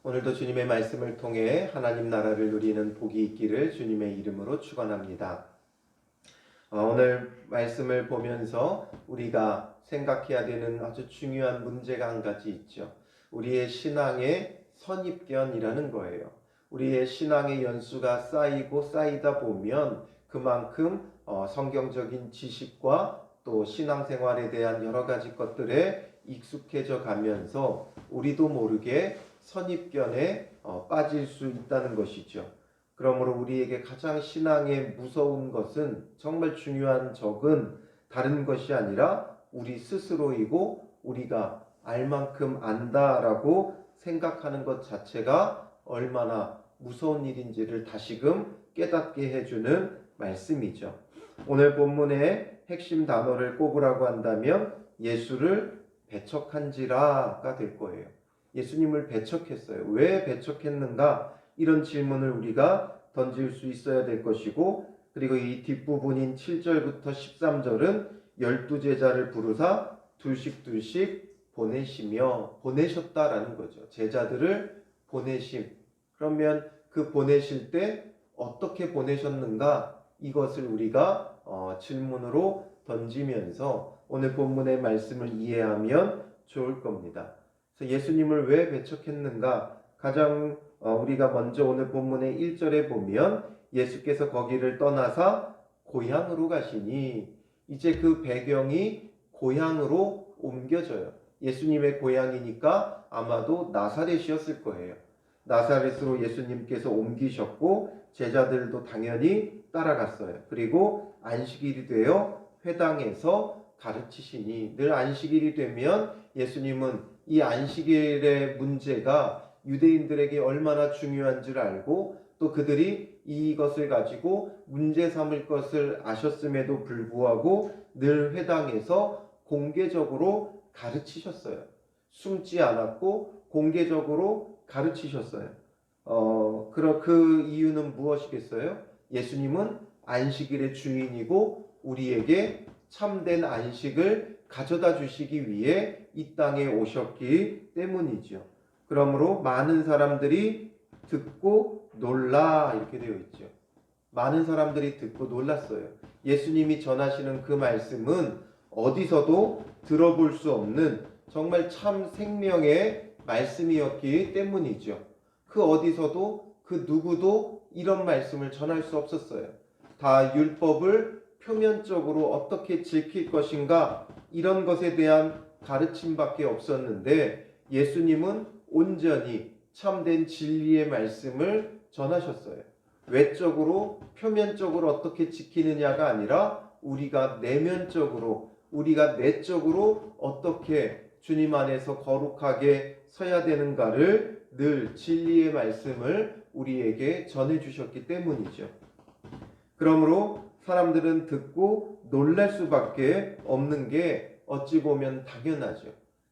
오늘도 주님의 말씀을 통해 하나님 나라를 누리는 복이 있기를 주님의 이름으로 축원합니다. 오늘 말씀을 보면서 우리가 생각해야 되는 아주 중요한 문제가 한 가지 있죠. 우리의 신앙의 선입견이라는 거예요. 우리의 신앙의 연수가 쌓이고 쌓이다 보면 그만큼 성경적인 지식과 또 신앙생활에 대한 여러 가지 것들에 익숙해져 가면서 우리도 모르게 선입견에 빠질 수 있다는 것이죠. 그러므로 우리에게 가장 신앙에 무서운 것은, 정말 중요한 적은 다른 것이 아니라 우리 스스로이고 우리가 알 만큼 안다라고 생각하는 것 자체가 얼마나 무서운 일인지를 다시금 깨닫게 해주는 말씀이죠. 오늘 본문의 핵심 단어를 꼽으라고 한다면 예수를 배척한지라가 될 거예요. 예수님을 배척했어요. 왜 배척했는가? 이런 질문을 우리가 던질 수 있어야 될 것이고, 그리고 이 뒷부분인 7절부터 13절은 12제자를 부르사 둘씩 보내시며, 보내셨다라는 거죠. 제자들을 보내심. 그러면 그 보내실 때 어떻게 보내셨는가? 이것을 우리가 질문으로 던지면서 오늘 본문의 말씀을 이해하면 좋을 겁니다. 그래서 예수님을 왜 배척했는가? 가장 우리가 먼저 오늘 본문의 1절에 보면 예수께서 거기를 떠나사 고향으로 가시니, 이제 그 배경이 고향으로 옮겨져요. 예수님의 고향이니까 아마도 나사렛이었을 거예요. 나사렛으로 예수님께서 옮기셨고 제자들도 당연히 따라갔어요. 그리고 안식일이 되어 회당에서 가르치시니, 늘 안식일이 되면 예수님은 이 안식일의 문제가 유대인들에게 얼마나 중요한 줄 알고, 또 그들이 이것을 가지고 문제 삼을 것을 아셨음에도 불구하고 늘 회당에서 공개적으로 가르치셨어요. 숨지 않았고 공개적으로 가르치셨어요. 그 이유는 무엇이겠어요? 예수님은 안식일의 주인이고 우리에게 참된 안식을 가져다 주시기 위해 이 땅에 오셨기 때문이죠. 그러므로 많은 사람들이 듣고 놀라, 이렇게 되어 있죠. 많은 사람들이 듣고 놀랐어요. 예수님이 전하시는 그 말씀은 어디서도 들어볼 수 없는 정말 참 생명의 말씀이었기 때문이죠. 그 어디서도 그 누구도 이런 말씀을 전할 수 없었어요. 다 율법을 표면적으로 어떻게 지킬 것인가, 이런 것에 대한 가르침밖에 없었는데 예수님은 온전히 참된 진리의 말씀을 전하셨어요. 외적으로 표면적으로 어떻게 지키느냐가 아니라 우리가 내면적으로, 우리가 내적으로 어떻게 주님 안에서 거룩하게 서야 되는가를 늘 진리의 말씀을 우리에게 전해주셨기 때문이죠. 그러므로 사람들은 듣고 놀랄 수밖에 없는 게 어찌 보면 당연하죠.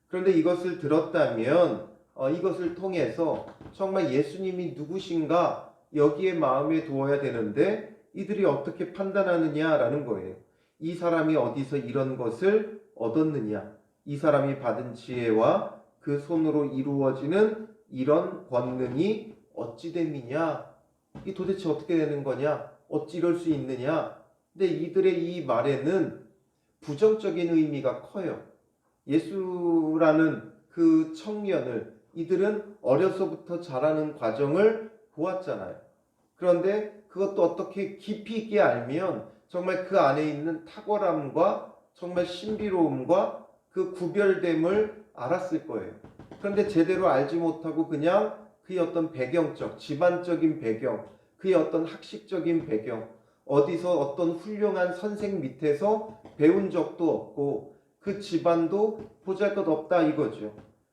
그런데 이것을 들었다면 이것을 통해서 정말 예수님이 누구신가 여기에 마음에 두어야 되는데, 이들이 어떻게 판단하느냐라는 거예요. 이 사람이 어디서 이런 것을 얻었느냐, 이 사람이 받은 지혜와 그 손으로 이루어지는 이런 권능이 어찌 됨이냐, 이 도대체 어떻게 되는 거냐, 어찌 이럴 수 있느냐. 근데 이들의 이 말에는 부정적인 의미가 커요. 예수라는 그 청년을 이들은 어려서부터 자라는 과정을 보았잖아요. 그런데 그것도 어떻게 깊이 있게 알면 정말 그 안에 있는 탁월함과 정말 신비로움과 그 구별됨을 알았을 거예요. 그런데 제대로 알지 못하고 그냥 그의 어떤 배경적, 집안적인 배경, 그의 어떤 학식적인 배경, 어디서 어떤 훌륭한 선생 밑에서 배운 적도 없고 그 집안도 보잘것없다 이거죠.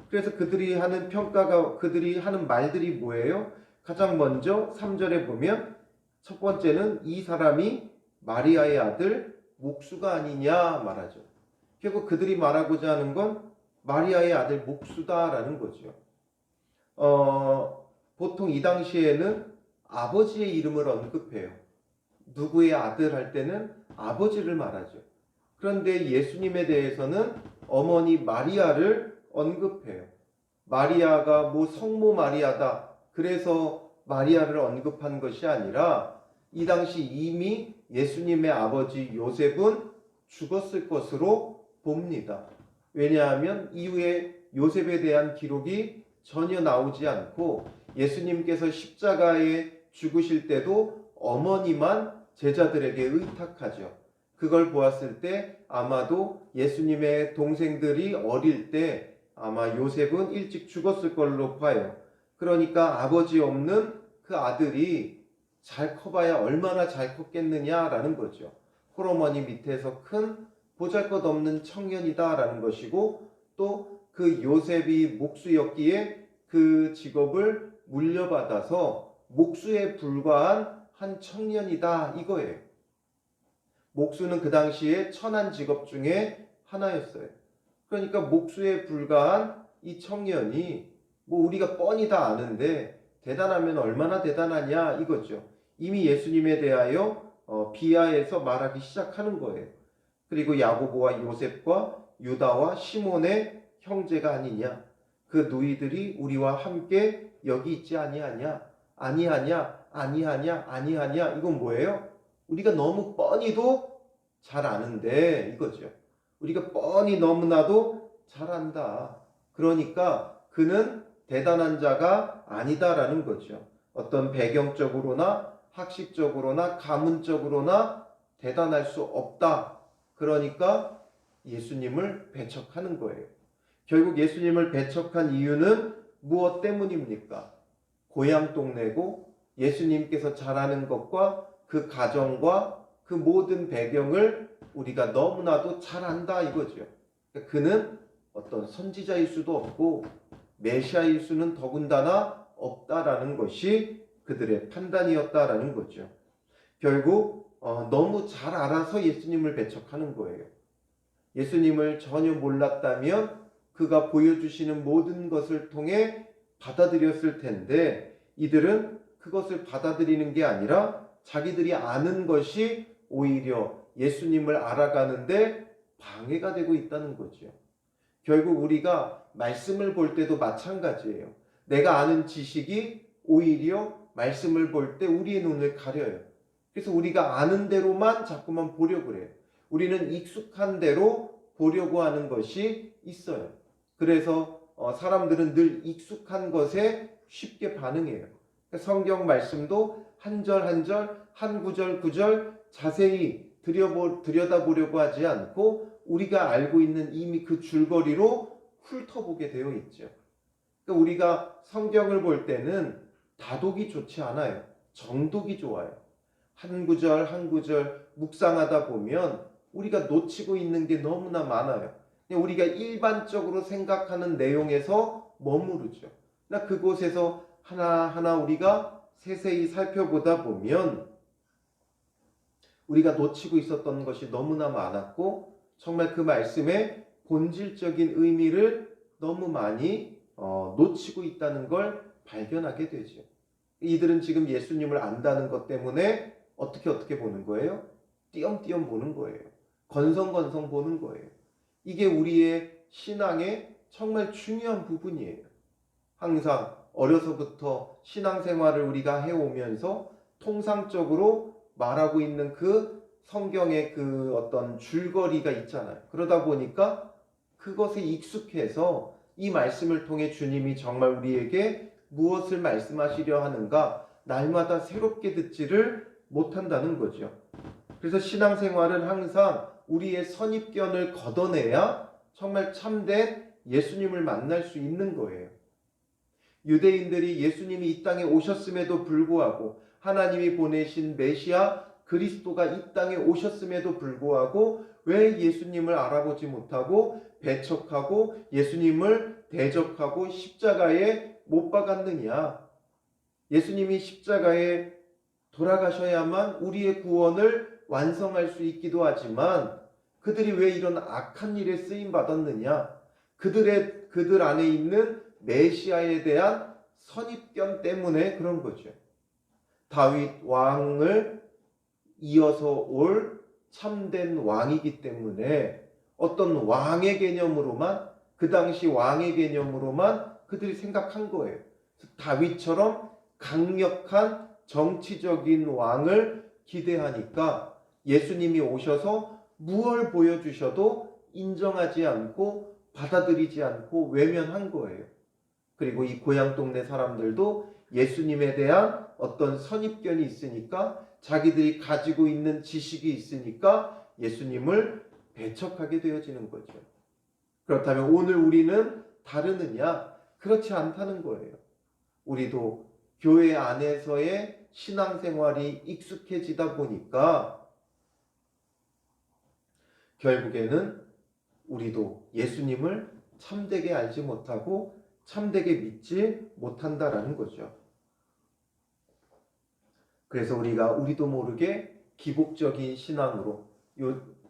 그래서 그들이 하는 평가가, 그들이 하는 말들이 뭐예요? 가장 먼저 3절에 보면 첫 번째는 이 사람이 마리아의 아들 목수가 아니냐 말하죠. 결국 그들이 말하고자 하는 건 마리아의 아들 목수다라는 거죠. 보통 이 당시에는 아버지의 이름을 언급해요. 누구의 아들 할 때는 아버지를 말하죠. 그런데 예수님에 대해서는 어머니 마리아를 언급해요. 마리아가 뭐 성모 마리아다, 그래서 마리아를 언급한 것이 아니라 이 당시 이미 예수님의 아버지 요셉은 죽었을 것으로 봅니다. 왜냐하면 이후에 요셉에 대한 기록이 전혀 나오지 않고 예수님께서 십자가에 죽으실 때도 어머니만 제자들에게 의탁하죠. 그걸 보았을 때 아마도 예수님의 동생들이 어릴 때 아마 요셉은 일찍 죽었을 걸로 봐요. 그러니까 아버지 없는 그 아들이 잘 커봐야 얼마나 잘 컸겠느냐라는 거죠. 홀어머니 밑에서 큰 보잘것없는 청년이다라는 것이고, 또 그 요셉이 목수였기에 그 직업을 물려받아서 목수에 불과한 한 청년이다 이거예요. 목수는 그 당시에 천한 직업 중에 하나였어요. 그러니까 목수에 불과한 이 청년이 뭐 우리가 뻔히 다 아는데 대단하면 얼마나 대단하냐 이거죠. 이미 예수님에 대하여 비하해서 말하기 시작하는 거예요. 그리고 야고보와 요셉과 유다와 시몬의 형제가 아니냐, 그 누이들이 우리와 함께 여기 있지 아니하냐, 아니하냐, 아니하냐, 아니하냐. 이건 뭐예요? 우리가 너무 뻔히도 잘 아는데 이거죠. 우리가 뻔히 너무나도 잘 안다. 그러니까 그는 대단한 자가 아니다라는 거죠. 어떤 배경적으로나 학식적으로나 가문적으로나 대단할 수 없다. 그러니까 예수님을 배척하는 거예요. 결국 예수님을 배척한 이유는 무엇 때문입니까? 고향 동네고 예수님께서 잘하는 것과 그 가정과 그 모든 배경을 우리가 너무나도 잘 안다 이거죠. 그는 어떤 선지자일 수도 없고 메시아일 수는 더군다나 없다라는 것이 그들의 판단이었다라는 거죠. 결국 너무 잘 알아서 예수님을 배척하는 거예요. 예수님을 전혀 몰랐다면 그가 보여주시는 모든 것을 통해 받아들였을 텐데 이들은 그것을 받아들이는 게 아니라 자기들이 아는 것이 오히려 예수님을 알아가는데 방해가 되고 있다는 거죠. 결국 우리가 말씀을 볼 때도 마찬가지예요. 내가 아는 지식이 오히려 말씀을 볼 때 우리의 눈을 가려요. 그래서 우리가 아는 대로만 자꾸만 보려고 그래요. 우리는 익숙한 대로 보려고 하는 것이 있어요. 그래서 사람들은 늘 익숙한 것에 쉽게 반응해요. 성경 말씀도 한 절 한 절, 한 구절 구절 자세히 들여다보려고 하지 않고 우리가 알고 있는 이미 그 줄거리로 훑어보게 되어 있죠. 그러니까 우리가 성경을 볼 때는 다독이 좋지 않아요. 정독이 좋아요. 한 구절 한 구절 묵상하다 보면 우리가 놓치고 있는 게 너무나 많아요. 우리가 일반적으로 생각하는 내용에서 머무르죠. 그곳에서 하나하나 우리가 세세히 살펴보다 보면 우리가 놓치고 있었던 것이 너무나 많았고 정말 그 말씀의 본질적인 의미를 너무 많이 놓치고 있다는 걸 발견하게 되죠. 이들은 지금 예수님을 안다는 것 때문에 어떻게 보는 거예요? 띄엄띄엄 보는 거예요. 건성건성 보는 거예요. 이게 우리의 신앙의 정말 중요한 부분이에요. 항상 어려서부터 신앙생활을 우리가 해오면서 통상적으로 말하고 있는 그 성경의 그 어떤 줄거리가 있잖아요. 그러다 보니까 그것에 익숙해서 이 말씀을 통해 주님이 정말 우리에게 무엇을 말씀하시려 하는가 날마다 새롭게 듣지를 못한다는 거죠. 그래서 신앙생활은 항상 우리의 선입견을 걷어내야 정말 참된 예수님을 만날 수 있는 거예요. 유대인들이 예수님이 이 땅에 오셨음에도 불구하고 하나님이 보내신 메시아 그리스도가 이 땅에 오셨음에도 불구하고 왜 예수님을 알아보지 못하고 배척하고 예수님을 대적하고 십자가에 못 박았느냐? 예수님이 십자가에 돌아가셔야만 우리의 구원을 완성할 수 있기도 하지만 그들이 왜 이런 악한 일에 쓰임 받았느냐? 그들 안에 있는 메시아에 대한 선입견 때문에 그런 거죠. 다윗 왕을 이어서 올 참된 왕이기 때문에 어떤 왕의 개념으로만 그 당시 왕의 개념으로만 그들이 생각한 거예요. 다윗처럼 강력한 정치적인 왕을 기대하니까 예수님이 오셔서 무엇을 보여주셔도 인정하지 않고 받아들이지 않고 외면한 거예요. 그리고 이 고향 동네 사람들도 예수님에 대한 어떤 선입견이 있으니까, 자기들이 가지고 있는 지식이 있으니까 예수님을 배척하게 되어지는 거죠. 그렇다면 오늘 우리는 다르느냐? 그렇지 않다는 거예요. 우리도 교회 안에서의 신앙생활이 익숙해지다 보니까 결국에는 우리도 예수님을 참되게 알지 못하고 참되게 믿지 못한다라는 거죠. 그래서 우리도 모르게 기복적인 신앙으로,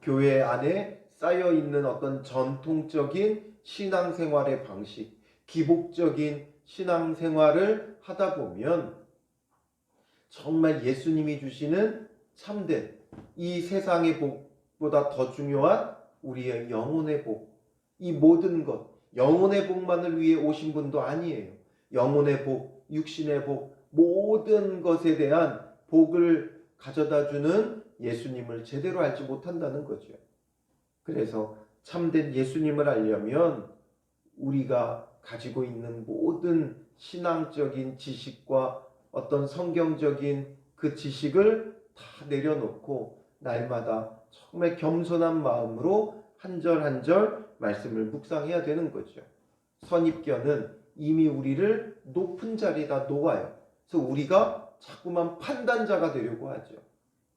교회 안에 쌓여 있는 어떤 전통적인 신앙생활의 방식, 기복적인 신앙생활을 하다 보면 정말 예수님이 주시는 참된 이 세상의 복보다 더 중요한 우리의 영혼의 복, 이 모든 것, 영혼의 복만을 위해 오신 분도 아니에요. 영혼의 복, 육신의 복, 모든 것에 대한 복을 가져다주는 예수님을 제대로 알지 못한다는 거죠. 그래서 참된 예수님을 알려면 우리가 가지고 있는 모든 신앙적인 지식과 어떤 성경적인 그 지식을 다 내려놓고 날마다 정말 겸손한 마음으로 한 절 한 절 말씀을 묵상해야 되는 거죠. 선입견은 이미 우리를 높은 자리에다 놓아요. 그래서 우리가 자꾸만 판단자가 되려고 하죠.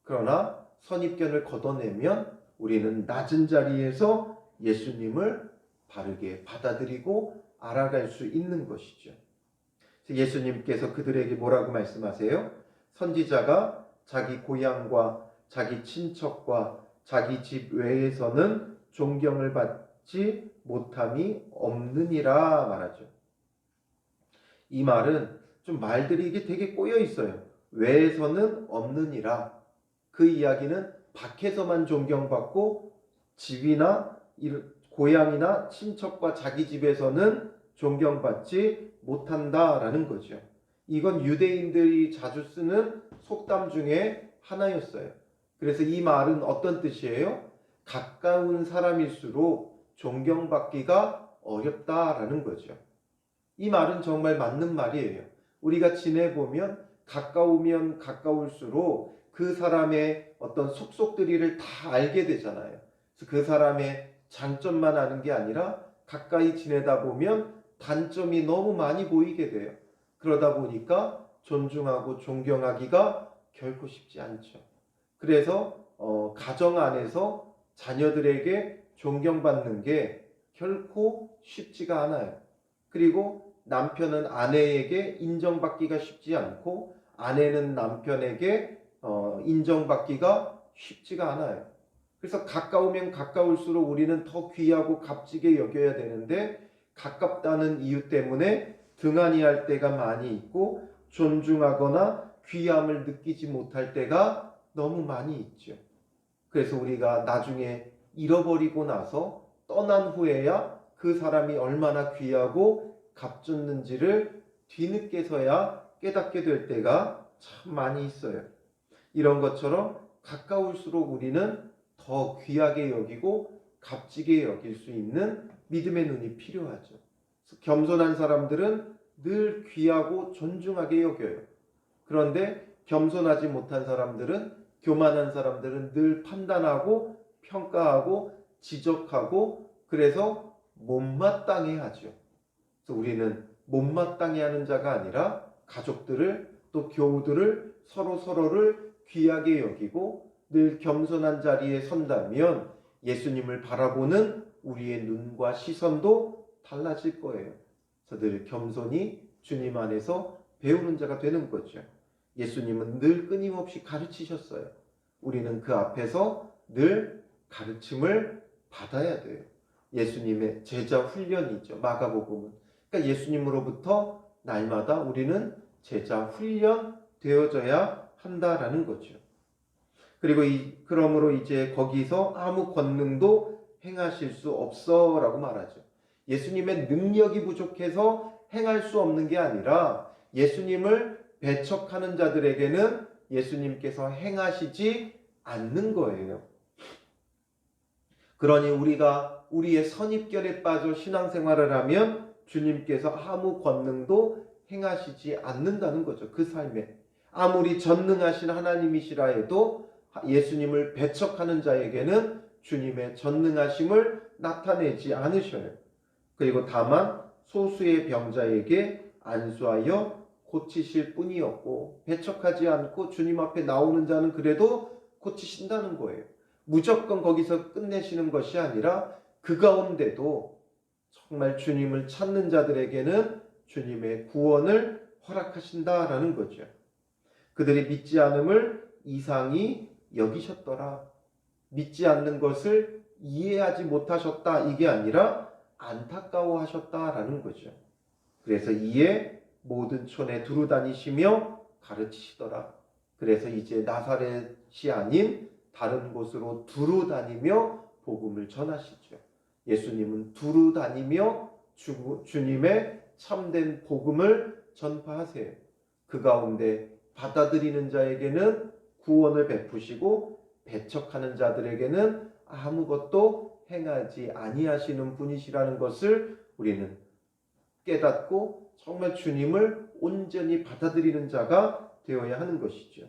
그러나 선입견을 걷어내면 우리는 낮은 자리에서 예수님을 바르게 받아들이고 알아갈 수 있는 것이죠. 예수님께서 그들에게 뭐라고 말씀하세요? 선지자가 자기 고향과 자기 친척과 자기 집 외에서는 존경을 받지 못함이 없느니라 말하죠. 이 말은 좀 말들이 이게 되게 꼬여 있어요. 외에서는 없느니라. 그 이야기는 밖에서만 존경받고 집이나 고향이나 친척과 자기 집에서는 존경받지 못한다라는 거죠. 이건 유대인들이 자주 쓰는 속담 중에 하나였어요. 그래서 이 말은 어떤 뜻이에요? 가까운 사람일수록 존경받기가 어렵다라는 거죠. 이 말은 정말 맞는 말이에요. 우리가 지내보면 가까우면 가까울수록 그 사람의 어떤 속속들이를 다 알게 되잖아요. 그래서 그 사람의 장점만 아는 게 아니라 가까이 지내다 보면 단점이 너무 많이 보이게 돼요. 그러다 보니까 존중하고 존경하기가 결코 쉽지 않죠. 그래서 가정 안에서 자녀들에게 존경받는 게 결코 쉽지가 않아요. 그리고 남편은 아내에게 인정받기가 쉽지 않고 아내는 남편에게 인정받기가 쉽지가 않아요. 그래서 가까우면 가까울수록 우리는 더 귀하고 값지게 여겨야 되는데 가깝다는 이유 때문에 등한히 할 때가 많이 있고 존중하거나 귀함을 느끼지 못할 때가 너무 많이 있죠. 그래서 우리가 나중에 잃어버리고 나서 떠난 후에야 그 사람이 얼마나 귀하고 값졌는지를 뒤늦게서야 깨닫게 될 때가 참 많이 있어요. 이런 것처럼 가까울수록 우리는 더 귀하게 여기고 값지게 여길 수 있는 믿음의 눈이 필요하죠. 겸손한 사람들은 늘 귀하고 존중하게 여겨요. 그런데 겸손하지 못한 사람들은, 교만한 사람들은 늘 판단하고 평가하고 지적하고 그래서 못마땅해 하죠. 그래서 우리는 못마땅해 하는 자가 아니라 가족들을 또 교우들을 서로를 귀하게 여기고 늘 겸손한 자리에 선다면 예수님을 바라보는 우리의 눈과 시선도 달라질 거예요. 그래서 늘 겸손히 주님 안에서 배우는 자가 되는 거죠. 예수님은 늘 끊임없이 가르치셨어요. 우리는 그 앞에서 늘 가르침을 받아야 돼요. 예수님의 제자 훈련이죠. 마가복음은. 그러니까 예수님으로부터 날마다 우리는 제자 훈련 되어져야 한다라는 거죠. 그리고 그러므로 이제 거기서 아무 권능도 행하실 수 없어라고 말하죠. 예수님의 능력이 부족해서 행할 수 없는 게 아니라 예수님을 배척하는 자들에게는 예수님께서 행하시지 않는 거예요. 그러니 우리가 우리의 선입견에 빠져 신앙생활을 하면 주님께서 아무 권능도 행하시지 않는다는 거죠. 그 삶에. 아무리 전능하신 하나님이시라 해도 예수님을 배척하는 자에게는 주님의 전능하심을 나타내지 않으셔요. 그리고 다만 소수의 병자에게 안수하여 고치실 뿐이었고, 배척하지 않고 주님 앞에 나오는 자는 그래도 고치신다는 거예요. 무조건 거기서 끝내시는 것이 아니라 그 가운데도 정말 주님을 찾는 자들에게는 주님의 구원을 허락하신다라는 거죠. 그들이 믿지 않음을 이상히 여기셨더라. 믿지 않는 것을 이해하지 못하셨다, 이게 아니라 안타까워하셨다라는 거죠. 그래서 이에 모든 촌에 두루 다니시며 가르치시더라. 그래서 이제 나사렛이 아닌 다른 곳으로 두루 다니며 복음을 전하시죠. 예수님은 두루 다니며 주님의 참된 복음을 전파하세요. 그 가운데 받아들이는 자에게는 구원을 베푸시고 배척하는 자들에게는 아무것도 행하지 아니하시는 분이시라는 것을 우리는 깨닫고 정말 주님을 온전히 받아들이는 자가 되어야 하는 것이죠.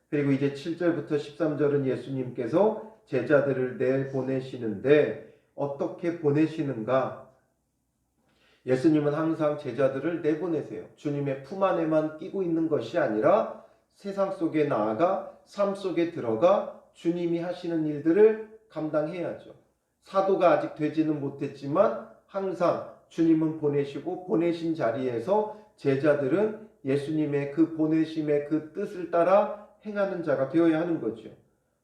그리고 이제 7절부터 13절은 예수님께서 제자들을 내보내시는데 어떻게 보내시는가? 예수님은 항상 제자들을 내보내세요. 주님의 품 안에만 끼고 있는 것이 아니라 세상 속에 나아가 삶 속에 들어가 주님이 하시는 일들을 감당해야죠. 사도가 아직 되지는 못했지만 항상 주님은 보내시고 보내신 자리에서 제자들은 예수님의 그 보내심의 그 뜻을 따라 행하는 자가 되어야 하는 거죠.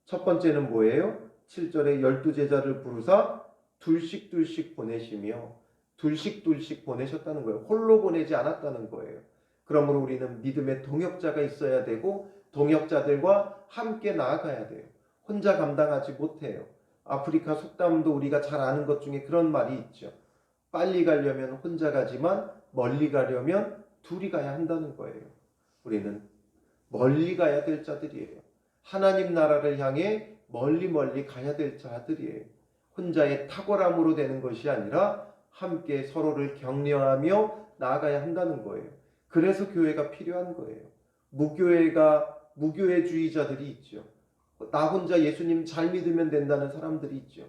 첫 번째는 뭐예요? 7절에 12제자를 부르사 둘씩 보내시며 둘씩 보내셨다는 거예요. 홀로 보내지 않았다는 거예요. 그러므로 우리는 믿음의 동역자가 있어야 되고 동역자들과 함께 나아가야 돼요. 혼자 감당하지 못해요. 아프리카 속담도 우리가 잘 아는 것 중에 그런 말이 있죠. 빨리 가려면 혼자 가지만 멀리 가려면 둘이 가야 한다는 거예요. 우리는 멀리 가야 될 자들이에요. 하나님 나라를 향해 멀리 가야 될 자들이에요. 혼자의 탁월함으로 되는 것이 아니라 함께 서로를 격려하며 나아가야 한다는 거예요. 그래서 교회가 필요한 거예요. 무교회주의자들이 있죠. 나 혼자 예수님 잘 믿으면 된다는 사람들이 있죠.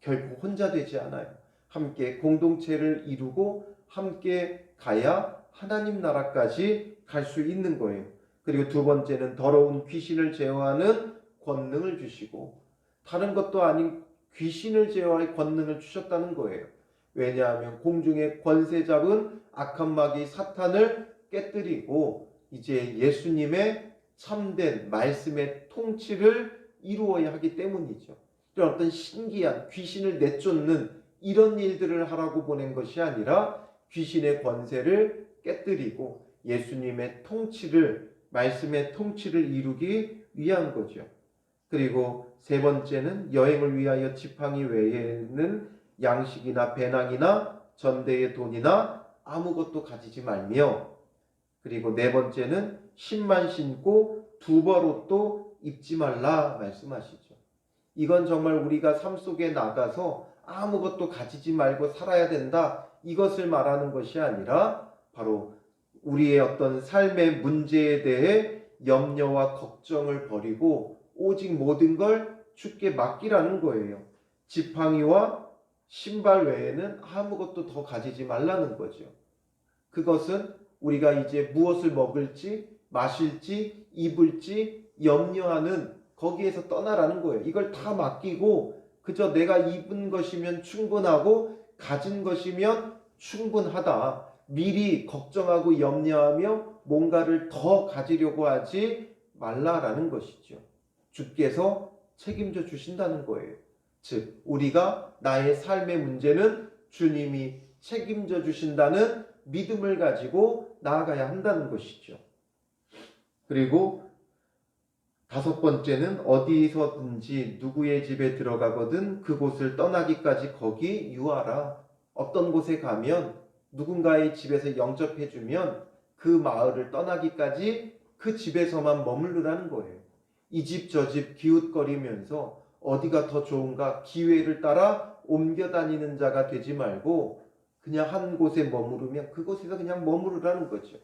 결코 혼자 되지 않아요. 함께 공동체를 이루고 함께 가야 하나님 나라까지 갈 수 있는 거예요. 그리고 두 번째는 더러운 귀신을 제어하는 권능을 주시고, 다른 것도 아닌 귀신을 제어할 권능을 주셨다는 거예요. 왜냐하면 공중에 권세 잡은 악한 마귀 사탄을 깨뜨리고 이제 예수님의 참된 말씀의 통치를 이루어야 하기 때문이죠. 이런 어떤 신기한 귀신을 내쫓는 이런 일들을 하라고 보낸 것이 아니라 귀신의 권세를 깨뜨리고 예수님의 통치를, 말씀의 통치를 이루기 위한 거죠. 그리고 세 번째는 여행을 위하여 지팡이 외에는 양식이나 배낭이나 전대의 돈이나 아무것도 가지지 말며, 그리고 네 번째는 신만 신고 두벌 옷도 입지 말라 말씀하시죠. 이건 정말 우리가 삶 속에 나가서 아무것도 가지지 말고 살아야 된다, 이것을 말하는 것이 아니라 바로 우리의 어떤 삶의 문제에 대해 염려와 걱정을 버리고 오직 모든 걸 주께 맡기라는 거예요. 지팡이와 신발 외에는 아무것도 더 가지지 말라는 거죠. 그것은 우리가 이제 무엇을 먹을지 마실지 입을지 염려하는 거기에서 떠나라는 거예요. 이걸 다 맡기고 그저 내가 입은 것이면 충분하고 가진 것이면 충분하다, 미리 걱정하고 염려하며 뭔가를 더 가지려고 하지 말라라는 것이죠. 주께서 책임져 주신다는 거예요. 즉 우리가 나의 삶의 문제는 주님이 책임져 주신다는 믿음을 가지고 나아가야 한다는 것이죠. 그리고 다섯 번째는 어디서든지 누구의 집에 들어가거든 그곳을 떠나기까지 거기 유하라. 어떤 곳에 가면 누군가의 집에서 영접해주면 그 마을을 떠나기까지 그 집에서만 머무르라는 거예요. 이 집 저 집 기웃거리면서 어디가 더 좋은가 기회를 따라 옮겨 다니는 자가 되지 말고 그냥 한 곳에 머무르면 그곳에서 그냥 머무르라는 거죠.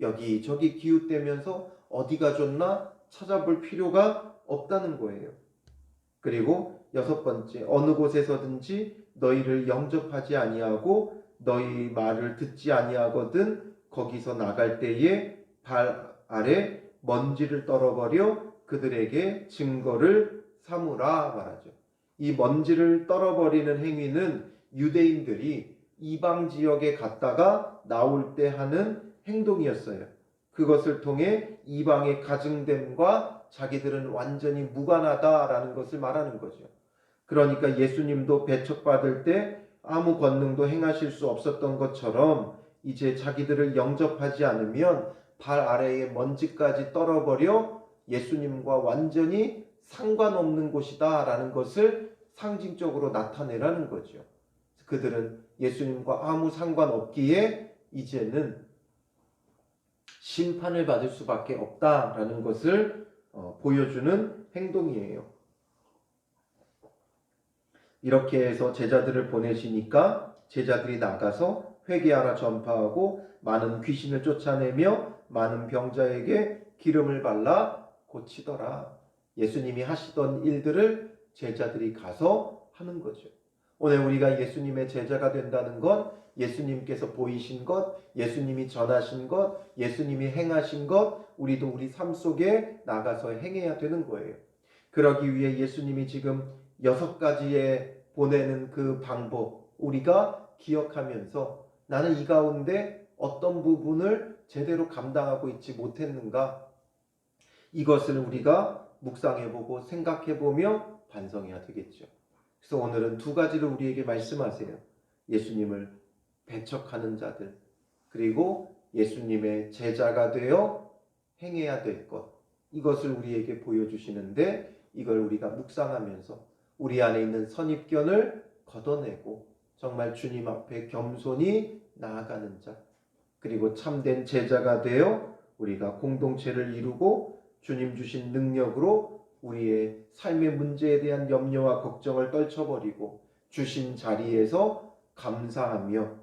여기저기 기웃대면서 어디가 좋나 찾아볼 필요가 없다는 거예요. 그리고 6번째, 어느 곳에서든지 너희를 영접하지 아니하고 너희 말을 듣지 아니하거든 거기서 나갈 때에 발 아래 먼지를 떨어버려 그들에게 증거를 삼으라 말하죠. 이 먼지를 떨어버리는 행위는 유대인들이 이방 지역에 갔다가 나올 때 하는 행동이었어요. 그것을 통해 이방의 가증됨과 자기들은 완전히 무관하다라는 것을 말하는 거죠. 그러니까 예수님도 배척받을 때 아무 권능도 행하실 수 없었던 것처럼 이제 자기들을 영접하지 않으면 발 아래에 먼지까지 떨어버려 예수님과 완전히 상관없는 곳이다 라는 것을 상징적으로 나타내라는 거죠. 그들은 예수님과 아무 상관없기에 이제는 심판을 받을 수밖에 없다라는 것을 보여주는 행동이에요. 이렇게 해서 제자들을 보내시니까 제자들이 나가서 회개하라 전파하고 많은 귀신을 쫓아내며 많은 병자에게 기름을 발라 고치더라. 예수님이 하시던 일들을 제자들이 가서 하는 거죠. 오늘 우리가 예수님의 제자가 된다는 건 예수님께서 보이신 것, 예수님이 전하신 것, 예수님이 행하신 것, 우리도 우리 삶 속에 나가서 행해야 되는 거예요. 그러기 위해 예수님이 지금 6가지의 보내는 그 방법 우리가 기억하면서 나는 이 가운데 어떤 부분을 제대로 감당하고 있지 못했는가, 이것을 우리가 묵상해보고 생각해보며 반성해야 되겠죠. 그래서 오늘은 2가지를 우리에게 말씀하세요. 예수님을 배척하는 자들, 그리고 예수님의 제자가 되어 행해야 될 것, 이것을 우리에게 보여주시는데 이걸 우리가 묵상하면서 우리 안에 있는 선입견을 걷어내고 정말 주님 앞에 겸손히 나아가는 자, 그리고 참된 제자가 되어 우리가 공동체를 이루고 주님 주신 능력으로 우리의 삶의 문제에 대한 염려와 걱정을 떨쳐버리고 주신 자리에서 감사하며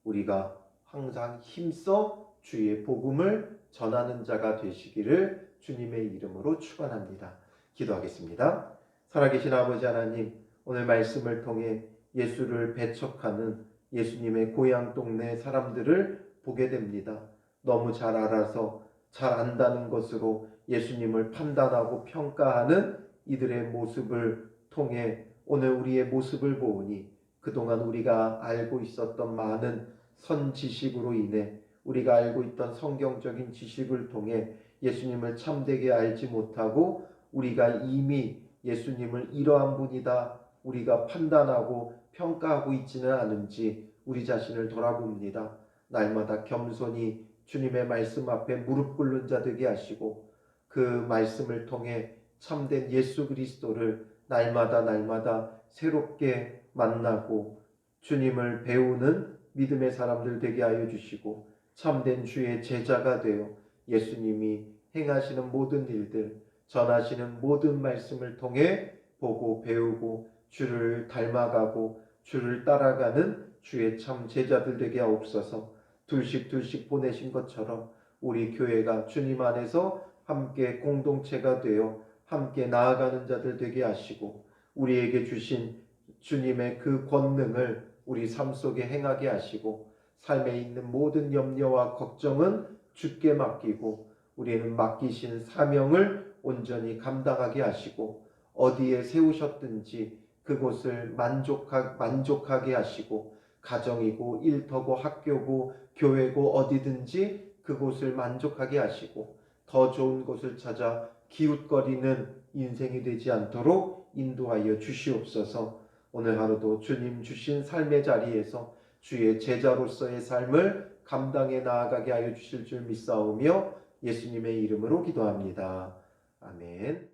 우리가 항상 힘써 주의 복음을 전하는 자가 되시기를 주님의 이름으로 축원합니다. 기도하겠습니다. 살아계신 아버지 하나님, 오늘 말씀을 통해 예수를 배척하는 예수님의 고향 동네 사람들을 보게 됩니다. 너무 잘 알아서 잘 안다는 것으로 예수님을 판단하고 평가하는 이들의 모습을 통해 오늘 우리의 모습을 보니 그동안 우리가 알고 있었던 많은 선 지식으로 인해 우리가 알고 있던 성경적인 지식을 통해 예수님을 참되게 알지 못하고 우리가 이미 예수님을 이러한 분이다 우리가 판단하고 평가하고 있지는 않은지 우리 자신을 돌아봅니다. 날마다 겸손히 주님의 말씀 앞에 무릎 꿇는 자 되게 하시고 그 말씀을 통해 참된 예수 그리스도를 날마다 새롭게 만나고 주님을 배우는 믿음의 사람들 되게 하여 주시고 참된 주의 제자가 되어 예수님이 행하시는 모든 일들, 전하시는 모든 말씀을 통해 보고 배우고 주를 닮아가고 주를 따라가는 주의 참 제자들 되게 하옵소서. 둘씩 보내신 것처럼 우리 교회가 주님 안에서 함께 공동체가 되어 함께 나아가는 자들 되게 하시고 우리에게 주신 주님의 그 권능을 우리 삶 속에 행하게 하시고 삶에 있는 모든 염려와 걱정은 주께 맡기고 우리는 맡기신 사명을 온전히 감당하게 하시고 어디에 세우셨든지 그곳을 만족하게 하시고 가정이고 일터고 학교고 교회고 어디든지 그곳을 만족하게 하시고 더 좋은 곳을 찾아 기웃거리는 인생이 되지 않도록 인도하여 주시옵소서. 오늘 하루도 주님 주신 삶의 자리에서 주의 제자로서의 삶을 감당해 나아가게 하여 주실 줄 믿사오며 예수님의 이름으로 기도합니다. 아멘.